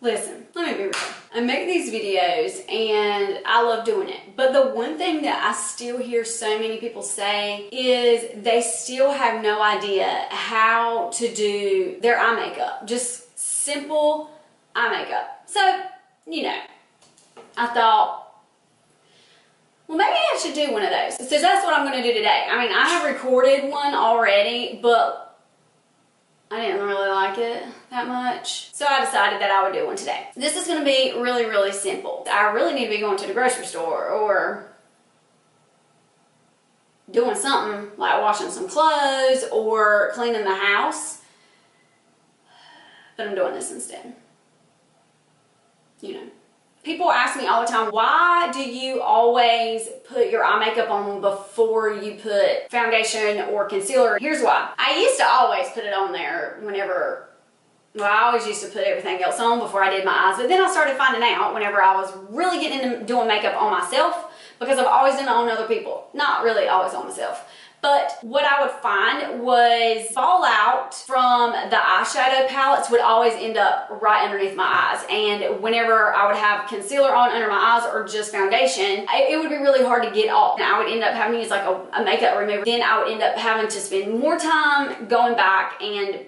Listen, let me be real. I make these videos and I love doing it. But the one thing that I still hear so many people say is they still have no idea how to do their eye makeup. Just simple eye makeup. So, you know, I thought, well, maybe I should do one of those. So that's what I'm going to do today. I mean, I have recorded one already, but I didn't really like it that much. So I decided that I would do one today. This is going to be really, really simple. I really need to be going to the grocery store or doing something like washing some clothes or cleaning the house. But I'm doing this instead. You know. People ask me all the time, why do you always put your eye makeup on before you put foundation or concealer? Here's why. I used to always put it on there whenever, well, I always used to put everything else on before I did my eyes, but then I started finding out whenever I was really getting into doing makeup on myself, because I've always done it on other people. Not really always on myself. But what I would find was fallout from the eyeshadow palettes would always end up right underneath my eyes. And whenever I would have concealer on under my eyes or just foundation, it would be really hard to get off. And I would end up having to use like a makeup remover. Then I would end up having to spend more time going back and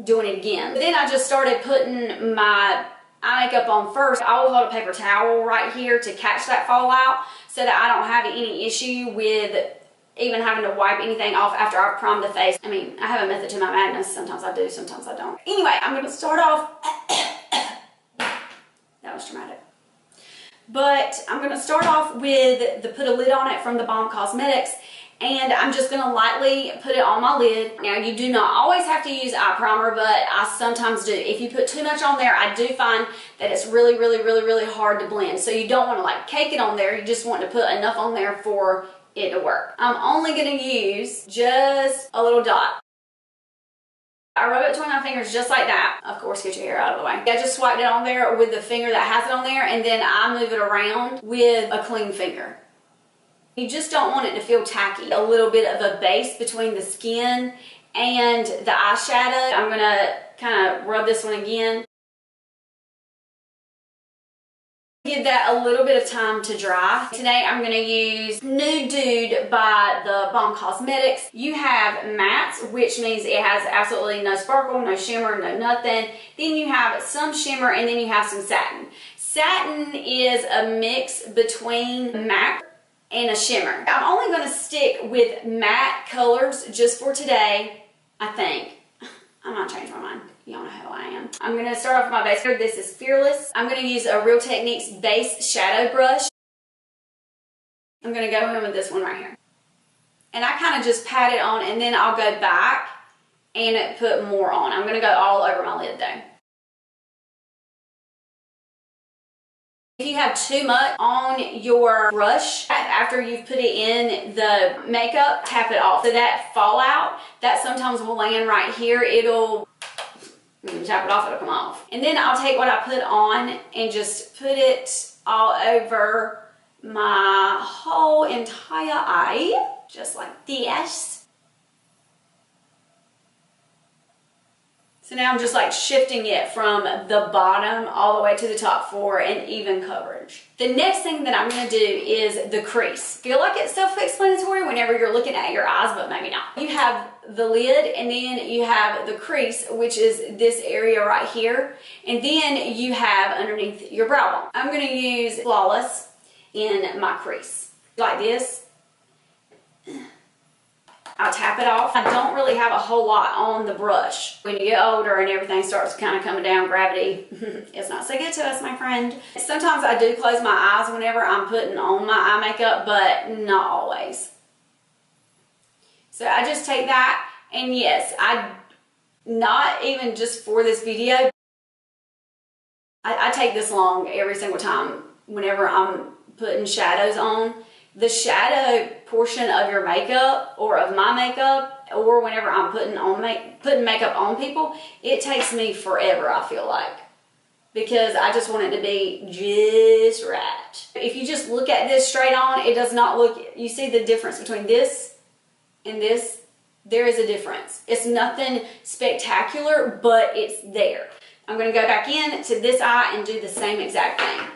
doing it again. But then I just started putting my eye makeup on first. I will hold a paper towel right here to catch that fallout so that I don't have any issue with even having to wipe anything off after I've primed the face. I mean, I have a method to my madness. Sometimes I do, sometimes I don't. Anyway, I'm going to start off. That was dramatic. But I'm going to start off with the Put a Lid on It from the Balm Cosmetics. And I'm just going to lightly put it on my lid. Now, you do not always have to use eye primer, but I sometimes do. If you put too much on there, I do find that it's really, really, really, really hard to blend. So you don't want to like cake it on there. You just want to put enough on there for it to work. I'm only going to use just a little dot. I rub it between my fingers just like that. Of course, get your hair out of the way. I just swiped it on there with the finger that has it on there, and then I move it around with a clean finger. You just don't want it to feel tacky. A little bit of a base between the skin and the eyeshadow. I'm going to kind of rub this one again. Give that a little bit of time to dry. Today I'm going to use Nude by the Balm Cosmetics. You have mattes, which means it has absolutely no sparkle, no shimmer, no nothing. Then you have some shimmer, and then you have some satin. Satin is a mix between matte and a shimmer. I'm only going to stick with matte colors just for today, I think. I might change my mind. Y'all know how I am. I'm going to start off with my base. This is Fearless. I'm going to use a Real Techniques base shadow brush. I'm going to go in with this one right here. And I kind of just pat it on, and then I'll go back and put more on. I'm going to go all over my lid though. If you have too much on your brush, after you've put it in the makeup, tap it off. So that fallout, that sometimes will land right here. It'll, tap it off, it'll come off. And then I'll take what I put on and just put it all over my whole entire eye, just like this. So now I'm just like shifting it from the bottom all the way to the top for an even coverage. The next thing that I'm going to do is the crease. Feel like it's self-explanatory whenever you're looking at your eyes, but maybe not. You have the lid, and then you have the crease, which is this area right here. And then you have underneath your brow bone. I'm going to use Flawless in my crease. Like this. I'll tap it off. I don't really have a whole lot on the brush. When you get older and everything starts kind of coming down, gravity, it's not so good to us, my friend. Sometimes I do close my eyes whenever I'm putting on my eye makeup, but not always. So I just take that, and yes, not even just for this video, I take this long every single time whenever I'm putting shadows on. The shadow portion of your makeup, or of my makeup, or whenever I'm putting makeup on people, it takes me forever, I feel like, because I just want it to be just right. If you just look at this straight on, it does not look, you see the difference between this and this? There is a difference. It's nothing spectacular, but it's there. I'm going to go back in to this eye and do the same exact thing.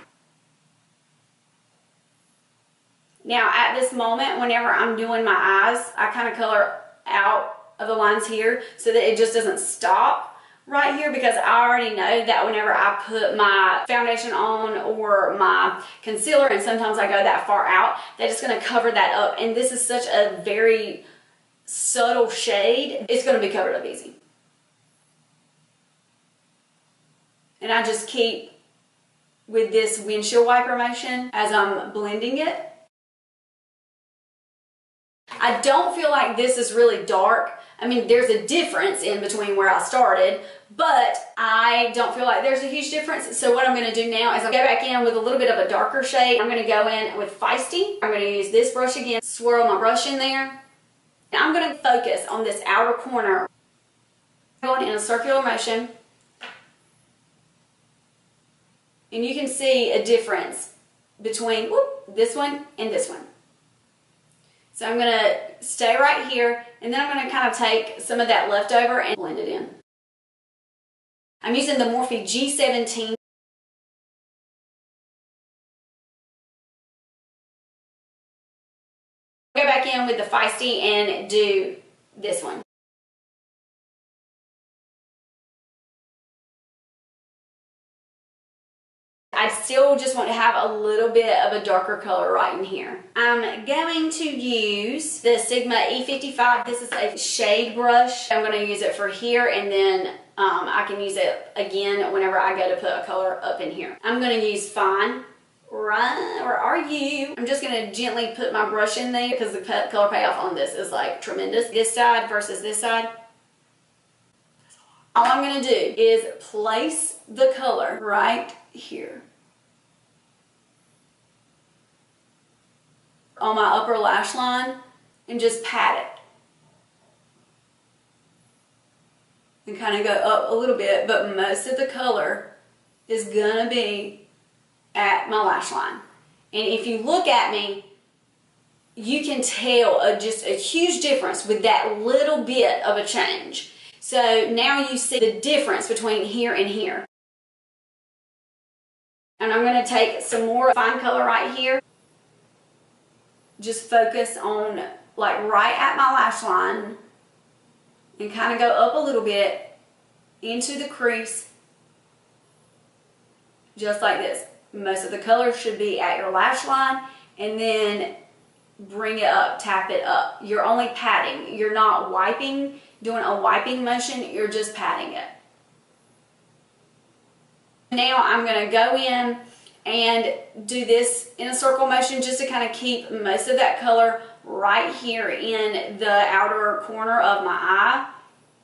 Now at this moment, whenever I'm doing my eyes, I kind of color out of the lines here so that it just doesn't stop right here, because I already know that whenever I put my foundation on or my concealer, and sometimes I go that far out, that it's going to cover that up. And this is such a very subtle shade, it's going to be covered up easy. And I just keep with this windshield wiper motion as I'm blending it. I don't feel like this is really dark. I mean, there's a difference in between where I started, but I don't feel like there's a huge difference. So what I'm going to do now is I'll go back in with a little bit of a darker shade. I'm going to go in with Feisty. I'm going to use this brush again, swirl my brush in there. And I'm going to focus on this outer corner, going in a circular motion. And you can see a difference between this one and this one. So I'm going to stay right here, and then I'm going to kind of take some of that leftover and blend it in. I'm using the Morphe G17. Go back in with the Feisty and do this one. I still just want to have a little bit of a darker color right in here. I'm going to use the Sigma E55. This is a shade brush. I'm going to use it for here, and then I can use it again whenever I go to put a color up in here. I'm going to use Fine. Right, where are you? I'm just going to gently put my brush in there because the color payoff on this is like tremendous. This side versus this side. All I'm going to do is place the color right here on my upper lash line and just pat it and kind of go up a little bit, but most of the color is gonna be at my lash line. And if you look at me, you can tell just a huge difference with that little bit of a change. So now you see the difference between here and here. And I'm going to take some more fine color right here. Just focus on like right at my lash line and kind of go up a little bit into the crease. Just like this. Most of the color should be at your lash line, and then bring it up, tap it up. You're only patting. You're not wiping, doing a wiping motion. You're just patting it. Now I'm going to go in and do this in a circle motion just to kind of keep most of that color right here in the outer corner of my eye.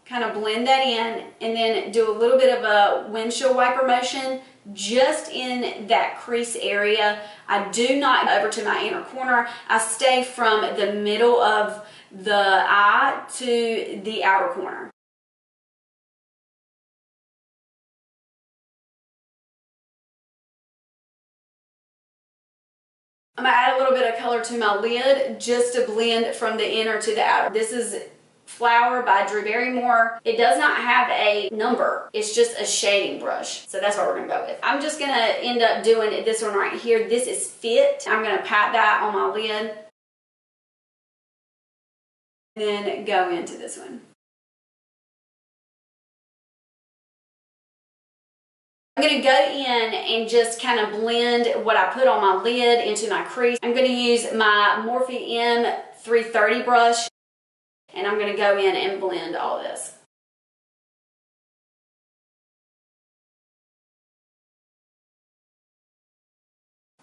Kind of blend that in, and then do a little bit of a windshield wiper motion just in that crease area. I do not go over to my inner corner. I stay from the middle of the eye to the outer corner. I'm going to add a little bit of color to my lid just to blend from the inner to the outer. This is Flower by Drew Barrymore. It does not have a number. It's just a shading brush. So that's what we're going to go with. I'm just going to end up doing this one right here. This is Fit. I'm going to pat that on my lid. And then go into this one. I'm going to go in and just kind of blend what I put on my lid into my crease. I'm going to use my Morphe M330 brush. And I'm going to go in and blend all this.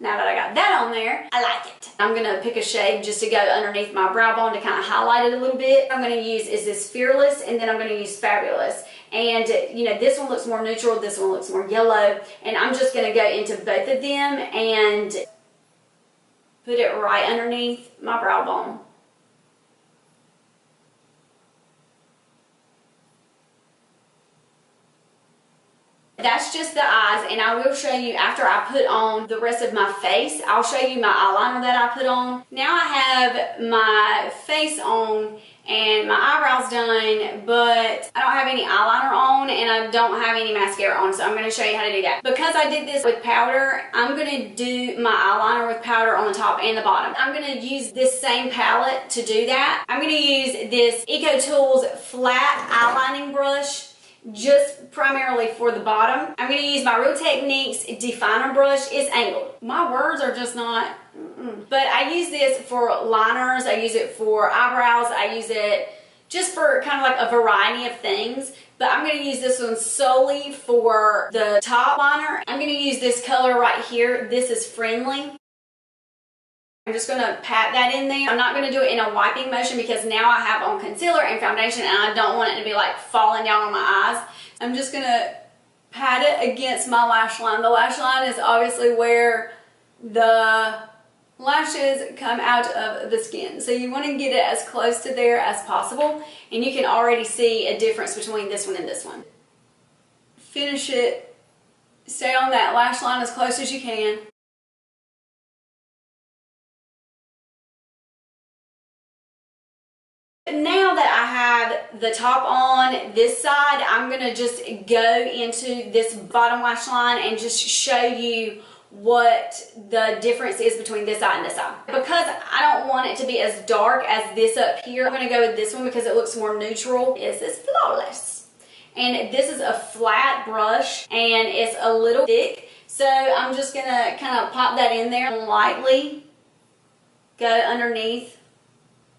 Now that I got that on there, I like it. I'm going to pick a shade just to go underneath my brow bone to kind of highlight it a little bit. I'm going to use is this Fearless, and then I'm going to use Fabulous. And you know, this one looks more neutral, this one looks more yellow. And I'm just going to go into both of them and put it right underneath my brow bone. That's just the eyes, and I will show you after I put on the rest of my face. I'll show you my eyeliner that I put on. Now I have my face on, and my eyebrows done, but I don't have any eyeliner on and I don't have any mascara on, so I'm going to show you how to do that. Because I did this with powder, I'm going to do my eyeliner with powder on the top and the bottom. I'm going to use this same palette to do that. I'm going to use this EcoTools flat eyelining brush just primarily for the bottom. I'm going to use my Real Techniques definer brush. It's angled. My words are just not, but I use this for liners. I use it for eyebrows. I use it just for kind of like a variety of things. But I'm going to use this one solely for the top liner. I'm going to use this color right here. This is Friendly. I'm just going to pat that in there. I'm not going to do it in a wiping motion because now I have on concealer and foundation and I don't want it to be like falling down on my eyes. I'm just going to pat it against my lash line. The lash line is obviously where the lashes come out of the skin. So you want to get it as close to there as possible, and you can already see a difference between this one and this one. Finish it. Stay on that lash line as close as you can. Now that I have the top on this side, I'm going to just go into this bottom lash line and just show you what the difference is between this side and this side. Because I don't want it to be as dark as this up here, I'm going to go with this one because it looks more neutral. This is Flawless. And this is a flat brush and it's a little thick. So I'm just going to kind of pop that in there and lightly go underneath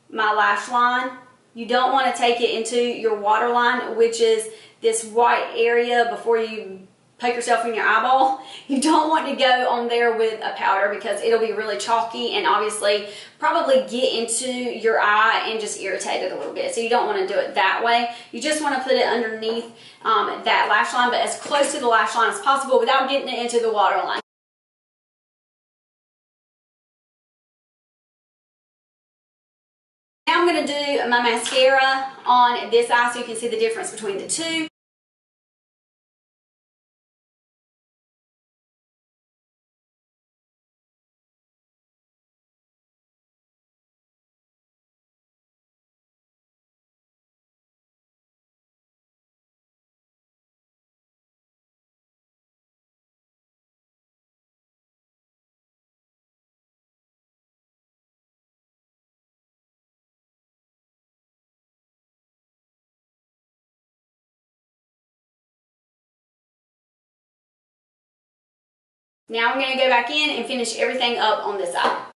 my lash line. You don't want to take it into your waterline, which is this white area before you poke yourself in your eyeball. You don't want to go on there with a powder because it'll be really chalky and obviously probably get into your eye and just irritate it a little bit. So you don't want to do it that way. You just want to put it underneath that lash line, but as close to the lash line as possible without getting it into the waterline. Now I'm going to do my mascara on this eye so you can see the difference between the two. Now I'm going to go back in and finish everything up on this side.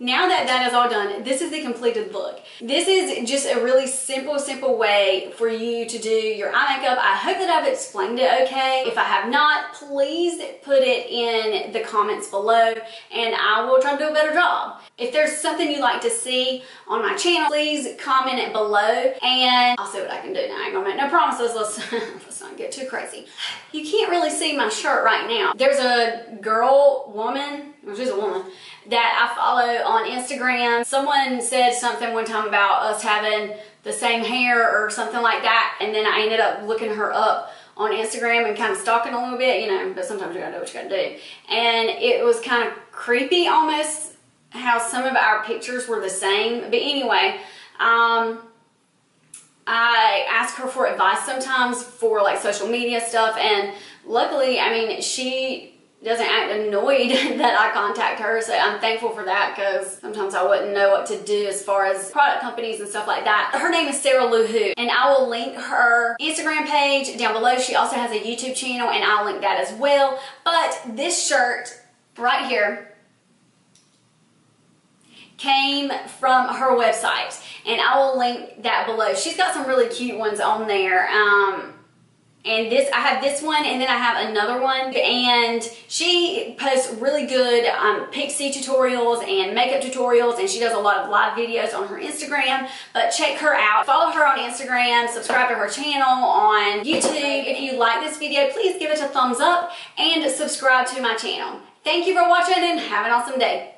Now that that is all done, this is the completed look. This is just a really simple way for you to do your eye makeup. I hope that I've explained it okay. If I have not, please put it in the comments below and I will try to do a better job. If there's something you'd like to see on my channel, please comment it below and I'll see what I can do. Now, I ain't gonna make no promises. Let's not get too crazy. You can't really see my shirt right now. There's a woman, well, she's a woman, that I follow on Instagram. Someone said something one time about us having the same hair or something like that, and then I ended up looking her up on Instagram and kind of stalking a little bit, you know, but sometimes you gotta do what you gotta do. And it was kind of creepy almost how some of our pictures were the same. But anyway, I ask her for advice sometimes for like social media stuff, and luckily, I mean, she doesn't act annoyed that I contact her. So I'm thankful for that, because sometimes I wouldn't know what to do as far as product companies and stuff like that. Her name is Sarahlouwho, and I will link her Instagram page down below. She also has a YouTube channel, and I'll link that as well. But this shirt right here came from her website, and I will link that below. She's got some really cute ones on there. And I have this one, and then I have another one, and she posts really good pixie tutorials and makeup tutorials, and she does a lot of live videos on her Instagram. But check her out. Follow her on Instagram, subscribe to her channel on YouTube. If you like this video, please give it a thumbs up and subscribe to my channel. Thank you for watching, and have an awesome day.